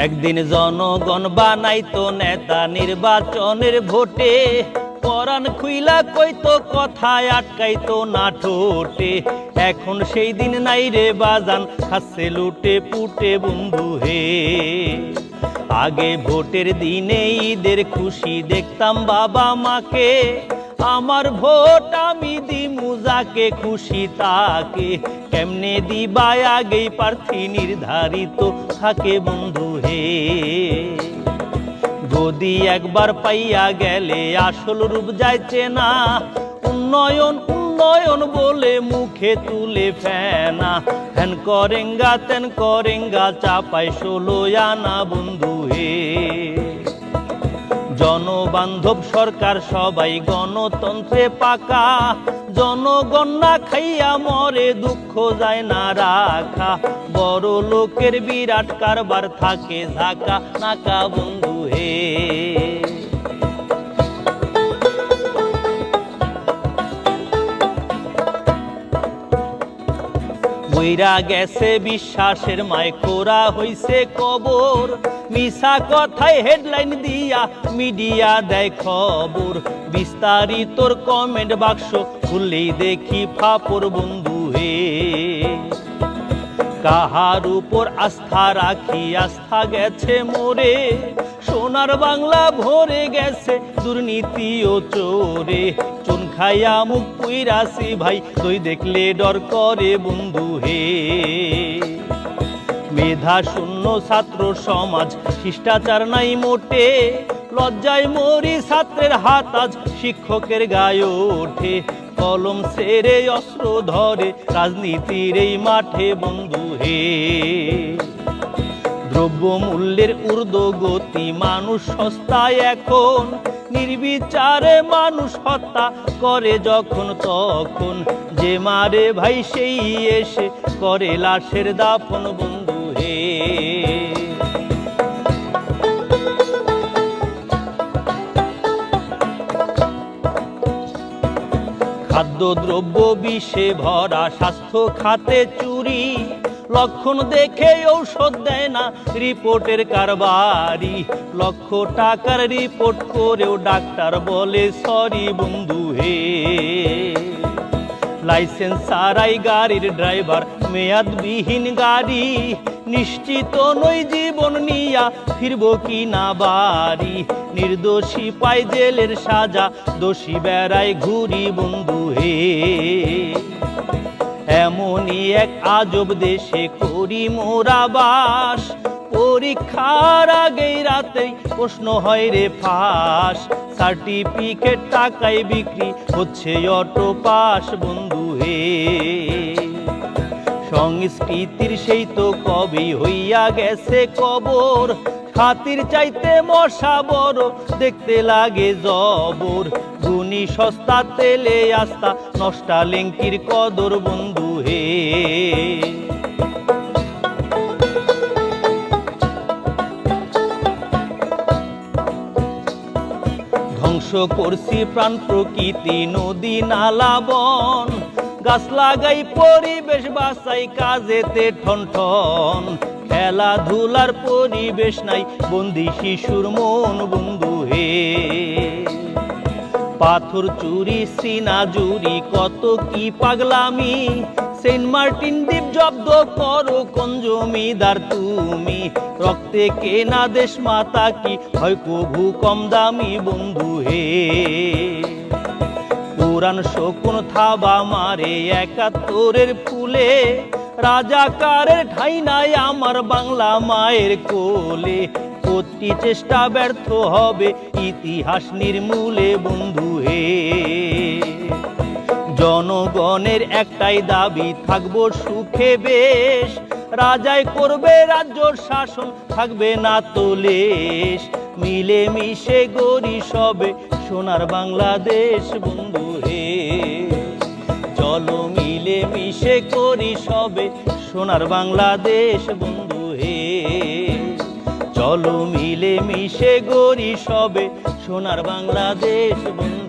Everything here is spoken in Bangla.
একদিন জনগণ বানাইতো নেতা নির্বাচনের ভোটে, পরাণ খুইলা কইতো কথায় আটকাইতো না ঠোঁটে। এখন সেই দিন নাই রে বাজান, খাচ্ছে লুটে পুটে বন্ধু হে। আগে ভোটের দিনে ঈদের খুশি দেখতাম বাবা মাকে, আমার ভোট আমি দিমু যাকে খুশি তাকে। কেমনে দিবাই আগেই প্রার্থী নির্ধারিত থাকে বন্ধু হে। যদি একবার পাইয়া গেলে আসল রূপ যাইছে না, উন্নয়ন উন্নয়ন বলে মুখে তুলে ফেনা। হেন করেঙ্গা তেন করেঙ্গা চাপাই 16 আনা বন্ধু হে। জনবান্ধব সরকার সবাই গণতন্ত্রে পাকা, জনগণ না খাইয়া মরে দুঃখ যায় না রাখা। বড় লোকের বিরাট কারবার থাকে ঝাঁকা নাকা বন্ধু হে। বইরা গেছে বিশ্বাসের মায়, কোরা হইছে কবর। মিছা কথায় হেডলাইন দিয়া মিডিয়া দেয় খবর। বিস্তারিতর কমেন্ট বাক্স খুললেই দেখি ফাপর বন্ধু হে। কাহার উপর আস্থা রাখি আস্থা গেছে মোরে, সোনার বাংলা ভরে গেছে দুর্নীতি ও চোরে। চুন খাইয়া মুখ পুইরাছি ভাই, তুই দেখলে ডর করে বন্ধু হে। মেধা শূন্য ছাত্র সমাজ, শিষ্টাচার নাই মোটে। লজ্জায় মরি ছাত্রের হাত আজ শিক্ষকের গায়ে ওঠে। কলম ছেড়ে অস্ত্র ধরে রাজনীতির এই মাঠে বন্ধু হে। দ্রব্য মূল্যের ঊর্ধ্বগতি, মানুষ সস্তায় এখন। নির্বিচারে মানুষ হত্যা করে যখন তখন। যে মারে ভাই সেই এসে করে লাশের দাফন বন্ধু হে। খাদ্যদ্রব্য বিষে ভরা, স্বাস্থ্য খাতে চুরি। লক্ষণ দেখে ঔষধ দেয় না রিপোর্টের কারবারি। লক্ষ টাকার রিপোর্ট করেও ডাক্তার বলে সরি বন্ধু হে। লাইসেন্স ছাড়াই গাড়ির ড্রাইভার, মেয়াদবিহীন গাড়ি। নিশ্চিত নই জীবন নিয়া ফিরব কি না বাড়ি। নির্দোষী পাই জেলের সাজা, দোষী বেড়ায় ঘুরি বন্ধু হে। এমনই এক আজব দেশে করি মোরা বাস। পরীক্ষার আগেই রাতেই প্রশ্ন হয় রে ফাঁস। সার্টিফিকেট টাকায় বিক্রি হচ্ছে অটো পাস বন্ধু হে। সংস্কৃতির সেই তো কবি হইয়া গেছে কবর। খাতির চাইতে মশা বড়, দেখতে লাগে জবর। গুণী সস্তা তেলে আস্তা, নষ্টা লেঙ্কির কদর বন্ধু হে। ধ্বংস করছি প্রাণ প্রকৃতি, নদী নালা বন। গাছ লাগাই পরিবেশ বাঁচাই, কাজেতে ঠন ঠন। খেলাধুলার পরিবেশ নাই, বন্দি শিশুর মন বন্ধু হে। পাথর চুরি সিনা জুরি, কত কি পাগলামি। সেন্ট মার্টিন দ্বীপ জব্দ করো কোন জমিদার তুমি। রক্তে কেনা দেশ মাতা কি হয় কভু কম দামি বন্ধু হে। পুরাণ শকুন থাবা মারে 71-এর ফুলে। রাজাকারের ঠাই নাই আমার বাংলা মায়ের কোলে। প্রতি চেষ্টা ব্যর্থ হবে ইতিহাস নির্মূলে বন্ধু হে। জনগণের একটাই দাবি, থাকবো সুখে বেশ। রাজাই করবে রাজ্য শাসন, থাকবে না তো লেশ। মিলে মিশে গড়ি সবে সোনার বাংলাদেশ বন্ধু হে। চলো মিলে মিশে করি সবে সোনার বাংলাদেশ বন্ধু হে। চলো মিলে মিশে গড়ি সবে সোনার বাংলাদেশ বন্ধু।